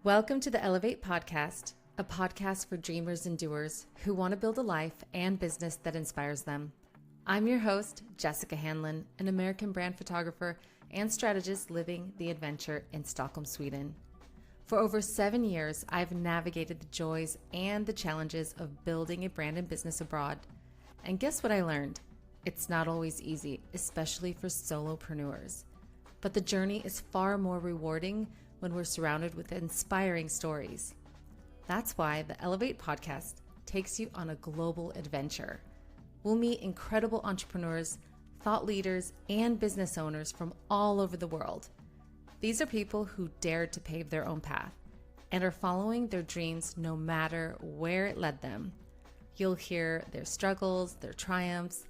Welcome to the Elevate Podcast, a podcast for dreamers and doers who want to build a life and business that inspires them. I'm your host, Jessica Hanlon, an American brand photographer and strategist living the adventure in Stockholm, Sweden. For over 7 years, I've navigated the joys and the challenges of building a brand and business abroad. And guess what I learned? It's not always easy, especially for solopreneurs. But the journey is far more rewarding when we're surrounded with inspiring stories. That's why the Elevate Podcast takes you on a global adventure. We'll meet incredible entrepreneurs, thought leaders, and business owners from all over the world. These are people who dared to pave their own path and are following their dreams no matter where it led them. You'll hear their struggles, their triumphs,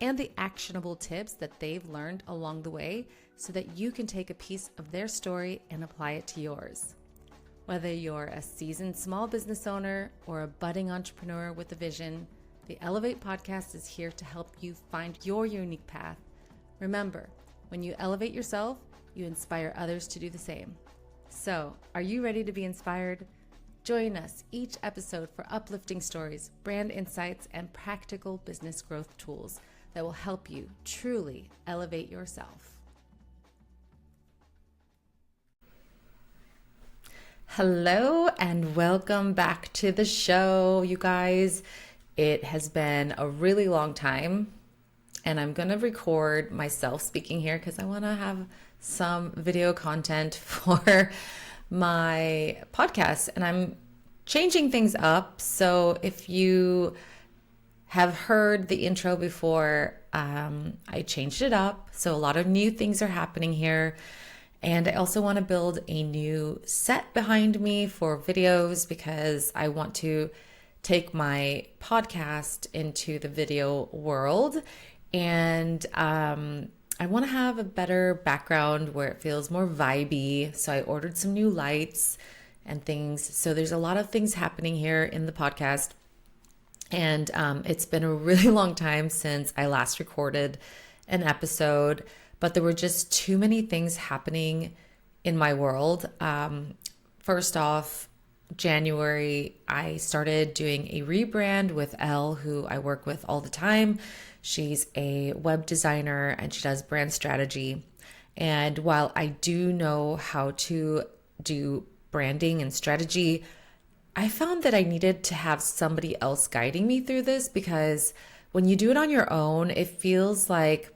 and the actionable tips that they've learned along the way so that you can take a piece of their story and apply it to yours. Whether you're a seasoned small business owner or a budding entrepreneur with a vision, the Elevate Podcast is here to help you find your unique path. Remember, when you elevate yourself, you inspire others to do the same. So, are you ready to be inspired? Join us each episode for uplifting stories, brand insights, and practical business growth tools that will help you truly elevate yourself. Hello and welcome back to the show, you guys. It has been a really long time and I'm going to record myself speaking here because I want to have some video content for my podcast, and I'm changing things up. So if you have heard the intro before, I changed it up. So a lot of new things are happening here. And I also want to build a new set behind me for videos because I want to take my podcast into the video world. And I want to have a better background where it feels more vibey. So I ordered some new lights and things. So there's a lot of things happening here in the podcast. And it's been a really long time since I last recorded an episode, but there were just too many things happening in my world. First off, January, I started doing a rebrand with Elle, who I work with all the time. She's a web designer and she does brand strategy. And while I do know how to do branding and strategy, I found that I needed to have somebody else guiding me through this, because when you do it on your own, it feels like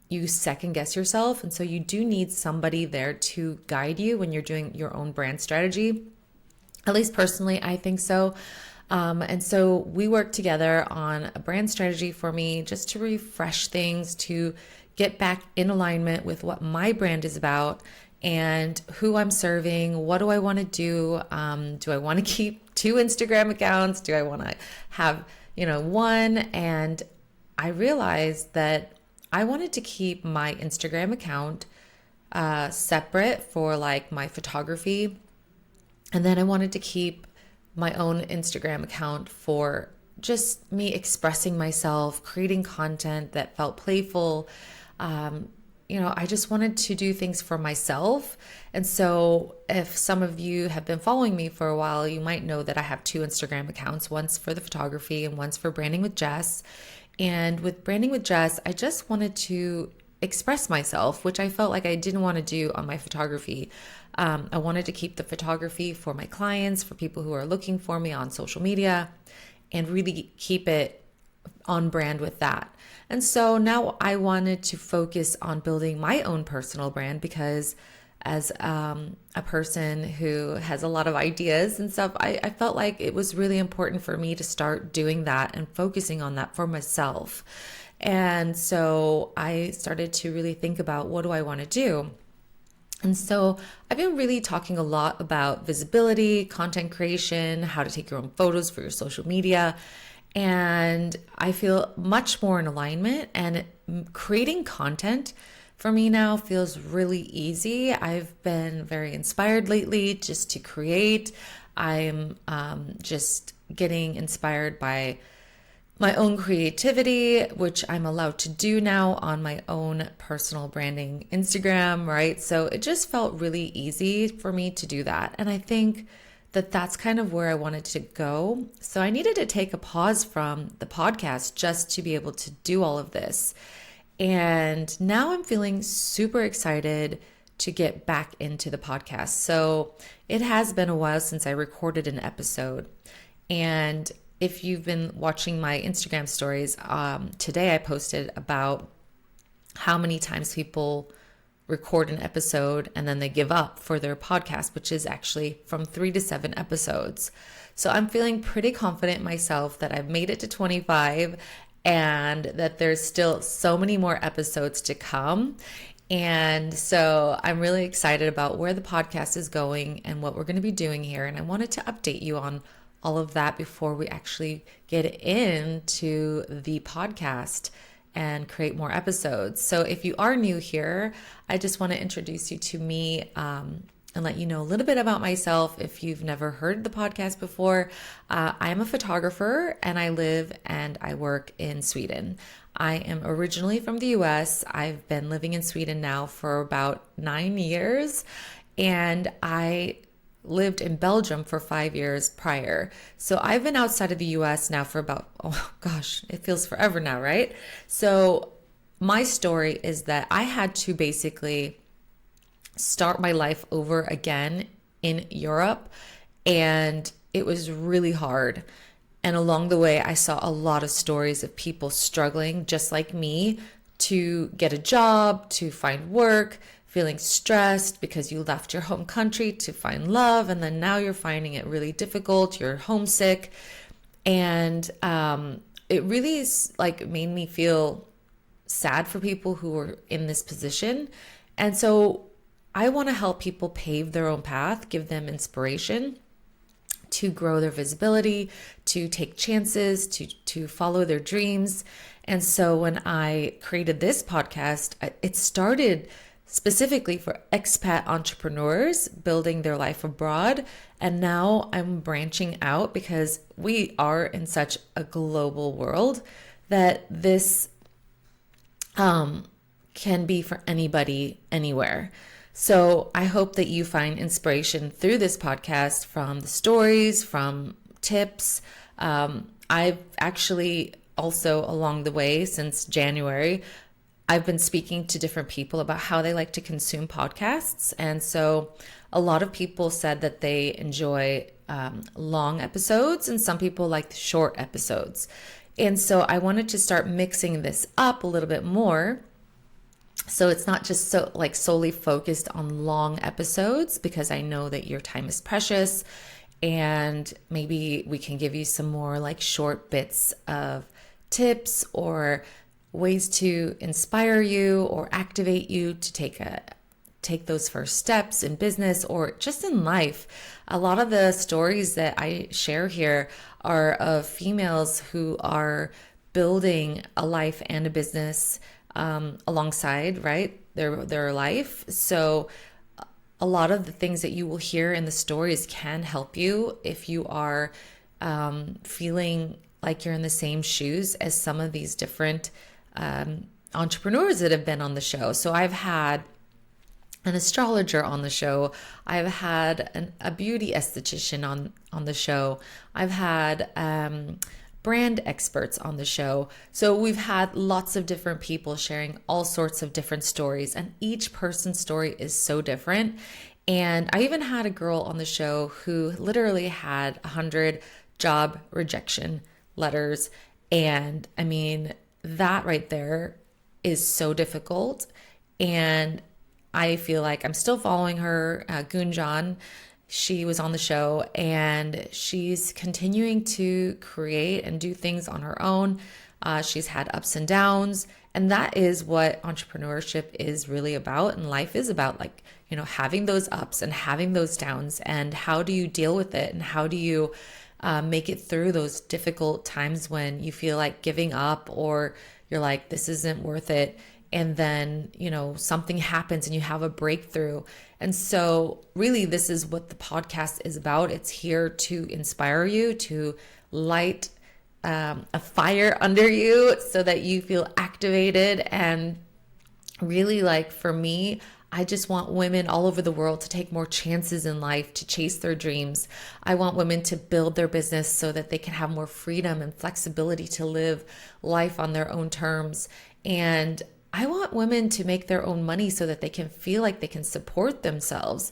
you second guess yourself. And so you do need somebody there to guide you when you're doing your own brand strategy. At least personally, I think so. And so we worked together on a brand strategy for me just to refresh things, to get back in alignment with what my brand is about and who I'm serving. What do I want to do? Do I want to keep 2 Instagram accounts? Do I want to have, one? And I realized that I wanted to keep my Instagram account separate for like my photography. And then I wanted to keep my own Instagram account for just me expressing myself, creating content that felt playful. I just wanted to do things for myself. And so if some of you have been following me for a while, you might know that I have 2 Instagram accounts, one's for the photography and one's for Branding with Jess. And with Branding with Jess, I just wanted to express myself, which I felt like I didn't want to do on my photography. I wanted to keep the photography for my clients, for people who are looking for me on social media, and really keep it on brand with that. And so now I wanted to focus on building my own personal brand, because as a person who has a lot of ideas and stuff, I felt like it was really important for me to start doing that and focusing on that for myself. And so I started to really think about, what do I want to do? And so I've been really talking a lot about visibility, content creation, how to take your own photos for your social media. And I feel much more in alignment, and creating content for me now feels really easy. I've been very inspired lately just to create. I'm just getting inspired by my own creativity, which I'm allowed to do now on my own personal branding Instagram, right? So it just felt really easy for me to do that. And I think that that's kind of where I wanted to go. So I needed to take a pause from the podcast just to be able to do all of this. And now I'm feeling super excited to get back into the podcast. So it has been a while since I recorded an episode. And if you've been watching my Instagram stories, today I posted about how many times people record an episode and then they give up for their podcast, which is actually from 3 to 7 episodes. So I'm feeling pretty confident myself that I've made it to 25 and that there's still so many more episodes to come. And so I'm really excited about where the podcast is going and what we're going to be doing here. And I wanted to update you on all of that before we actually get into the podcast and create more episodes. So if you are new here, I just want to introduce you to me and let you know a little bit about myself if you've never heard the podcast before. I'm a photographer and I live and I work in Sweden. I am originally from the US. I've been living in Sweden now for about 9 years, and I lived in Belgium for 5 years prior. So I've been outside of the US now for about, oh gosh, it feels forever now, right? So my story is that I had to basically start my life over again in Europe, and it was really hard. And along the way, I saw a lot of stories of people struggling just like me to get a job, to find work, feeling stressed because you left your home country to find love, and then now you're finding it really difficult, you're homesick. And it really is like made me feel sad for people who are in this position. And so I want to help people pave their own path, give them inspiration to grow their visibility, to take chances, to follow their dreams. And so when I created this podcast, it started specifically for expat entrepreneurs building their life abroad. And now I'm branching out because we are in such a global world that this can be for anybody, anywhere. So I hope that you find inspiration through this podcast from the stories, from tips. I've actually also along the way since January, I've been speaking to different people about how they like to consume podcasts. And so a lot of people said that they enjoy long episodes, and some people like the short episodes. And so I wanted to start mixing this up a little bit more. So it's not just so like solely focused on long episodes, because I know that your time is precious, and maybe we can give you some more like short bits of tips or ways to inspire you or activate you to take those first steps in business or just in life. A lot of the stories that I share here are of females who are building a life and a business alongside, right, their life. So a lot of the things that you will hear in the stories can help you if you are feeling like you're in the same shoes as some of these different entrepreneurs that have been on the show. So I've had an astrologer on the show. I've had a beauty esthetician on the show. I've had brand experts on the show. So we've had lots of different people sharing all sorts of different stories, and each person's story is so different. And I even had a girl on the show who literally had 100 job rejection letters. And I mean, that right there is so difficult. And I feel like I'm still following her, Gunjan. She was on the show, and she's continuing to create and do things on her own. She's had ups and downs, and that is what entrepreneurship is really about, and life is about, like, you know, having those ups and having those downs, and how do you deal with it, and how do you make it through those difficult times when you feel like giving up, or you're like, this isn't worth it. And then, you know, something happens and you have a breakthrough. And so really, this is what the podcast is about. It's here to inspire you, to light a fire under you so that you feel activated. And really, like for me, I just want women all over the world to take more chances in life, to chase their dreams. I want women to build their business so that they can have more freedom and flexibility to live life on their own terms. And I want women to make their own money so that they can feel like they can support themselves.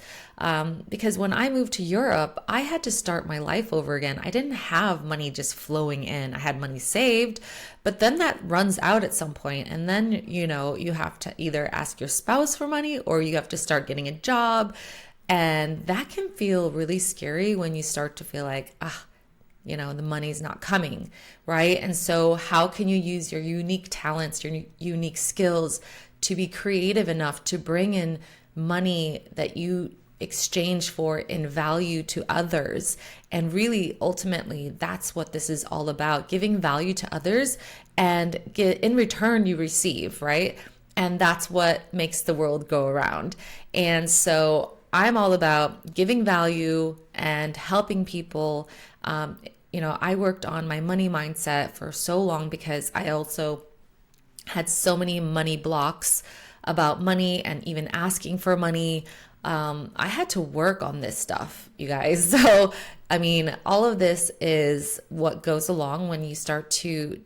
Because when I moved to Europe, I had to start my life over again. I didn't have money just flowing in. I had money saved, but then that runs out at some point. And then, you have to either ask your spouse for money or you have to start getting a job. And that can feel really scary when you start to feel like, the money's not coming, right? And so how can you use your unique talents, your unique skills to be creative enough to bring in money that you exchange for in value to others? And really, ultimately, that's what this is all about, giving value to others, and in return, you receive, right? And that's what makes the world go around. And so I'm all about giving value and helping people. I worked on my money mindset for so long because I also had so many money blocks about money and even asking for money. I had to work on this stuff, you guys. So, all of this is what goes along when you start to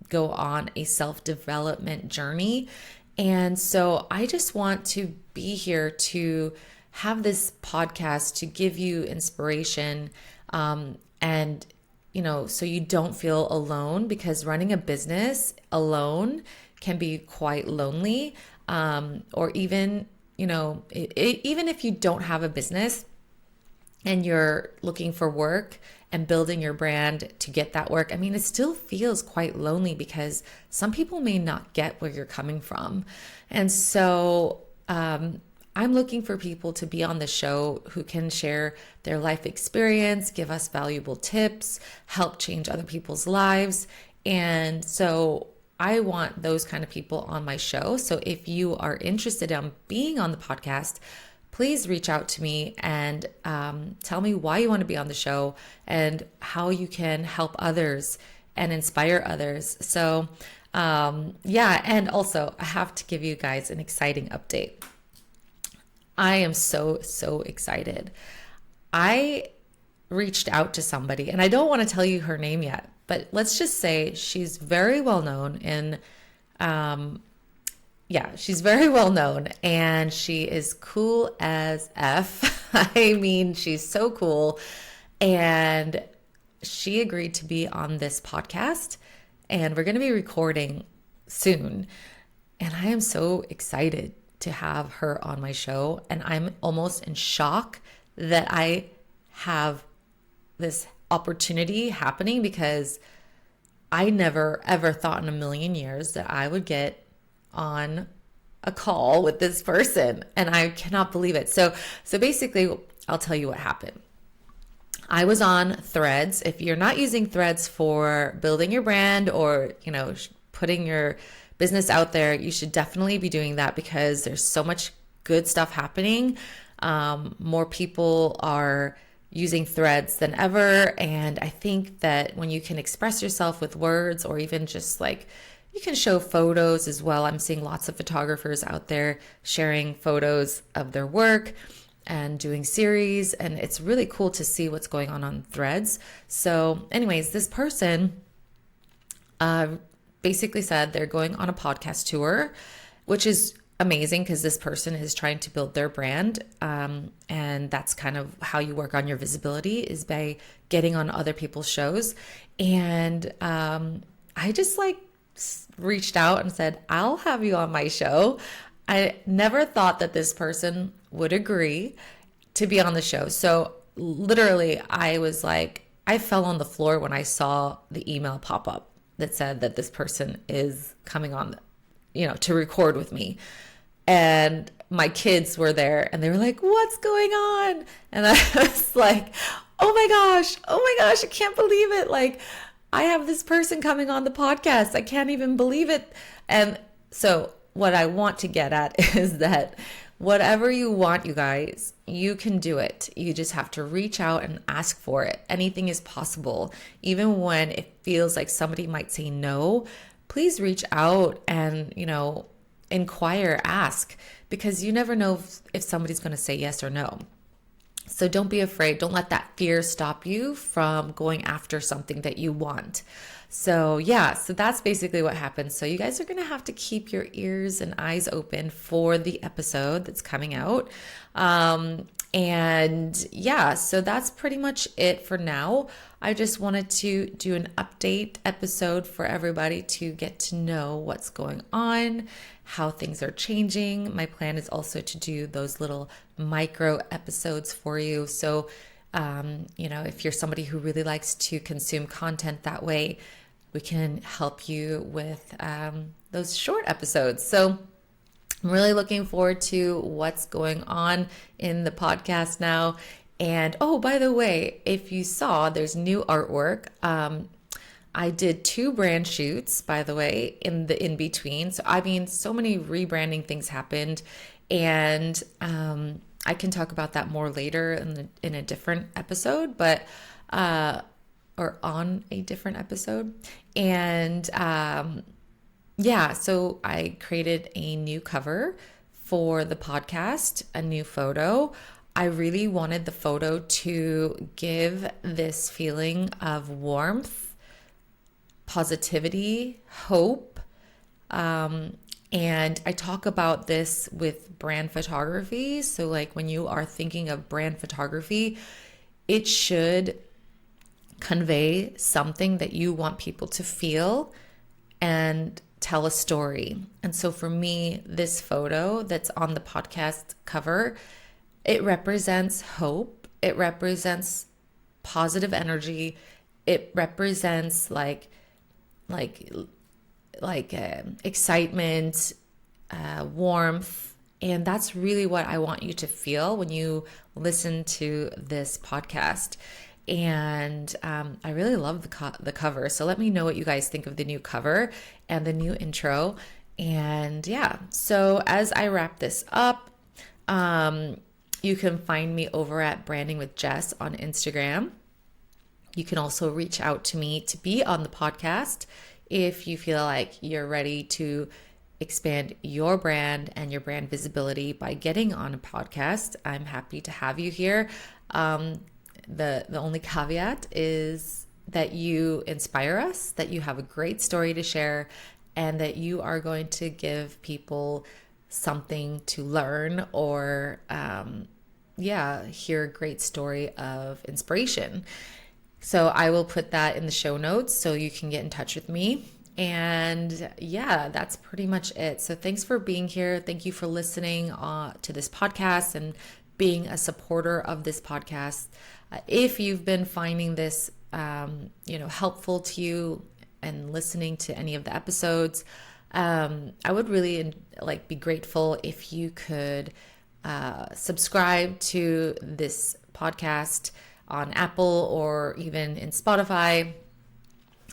go on a self-development journey. And so I just want to be here to have this podcast to give you inspiration, and so you don't feel alone, because running a business alone can be quite lonely. Or even, even if you don't have a business and you're looking for work and building your brand to get that work, it still feels quite lonely because some people may not get where you're coming from. And so, I'm looking for people to be on the show who can share their life experience, give us valuable tips, help change other people's lives. And so I want those kind of people on my show. So if you are interested in being on the podcast, please reach out to me and tell me why you want to be on the show and how you can help others and inspire others. So and also I have to give you guys an exciting update. I am so excited. I reached out to somebody, and I don't want to tell you her name yet, but let's just say she's very well known she's very well known, and she is cool as F. She's so cool. And she agreed to be on this podcast, and we're going to be recording soon. And I am so excited to have her on my show. And I'm almost in shock that I have this opportunity happening, because I never ever thought in a million years that I would get on a call with this person. And I cannot believe it. So basically, I'll tell you what happened. I was on Threads. If you're not using Threads for building your brand or, putting your business out there, you should definitely be doing that, because there's so much good stuff happening. More people are using Threads than ever. And I think that when you can express yourself with words, or even just like, you can show photos as well. I'm seeing lots of photographers out there sharing photos of their work and doing series. And it's really cool to see what's going on Threads. So anyways, this person basically said they're going on a podcast tour, which is amazing, because this person is trying to build their brand. And that's kind of how you work on your visibility, is by getting on other people's shows. And I just reached out and said, I'll have you on my show. I never thought that this person would agree to be on the show. So literally, I fell on the floor when I saw the email pop up that said that this person is coming on, to record with me. And my kids were there, and they were like, what's going on? And I was like, oh my gosh, I can't believe it. I have this person coming on the podcast. I can't even believe it. And so what I want to get at is that Whatever you want, you guys, you can do it. You just have to reach out and ask for it. Anything is possible. Even when it feels like somebody might say no, please reach out and, inquire, ask, because you never know if somebody's going to say yes or no. So don't be afraid. Don't let that fear stop you from going after something that you want. So yeah, so that's basically what happens. So you guys are going to have to keep your ears and eyes open for the episode that's coming out. And yeah, so that's pretty much it for now. I just wanted to do an update episode for everybody to get to know what's going on, how things are changing. My plan is also to do those little micro episodes for you. So, if you're somebody who really likes to consume content that way, we can help you with those short episodes. So I'm really looking forward to what's going on in the podcast now. And oh, by the way, if you saw, there's new artwork. I did 2 brand shoots, by the way, in the in between. So so many rebranding things happened, and I can talk about that more later in a different episode, or on a different episode. And so I created a new cover for the podcast, a new photo. I really wanted the photo to give this feeling of warmth, positivity, hope. And I talk about this with brand photography. So like when you are thinking of brand photography, it should convey something that you want people to feel and tell a story. And so for me, this photo that's on the podcast cover, it represents hope. It represents positive energy. It represents excitement, warmth. And that's really what I want you to feel when you listen to this podcast. And I really love the cover. So let me know what you guys think of the new cover and the new intro. And yeah, so as I wrap this up, you can find me over at Branding with Jess on Instagram. You can also reach out to me to be on the podcast if you feel like you're ready to expand your brand and your brand visibility by getting on a podcast. I'm happy to have you here. The only caveat is that you inspire us, that you have a great story to share, and that you are going to give people something to learn or hear a great story of inspiration. So I will put that in the show notes so you can get in touch with me. And yeah, that's pretty much it. So thanks for being here. Thank you for listening to this podcast and being a supporter of this podcast. If you've been finding this, helpful to you and listening to any of the episodes, I would really be grateful if you could subscribe to this podcast on Apple or even in Spotify.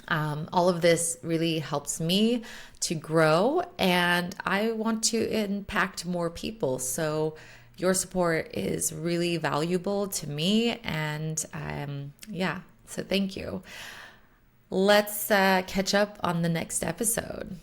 All of this really helps me to grow, and I want to impact more people. So your support is really valuable to me, and so thank you. Let's catch up on the next episode.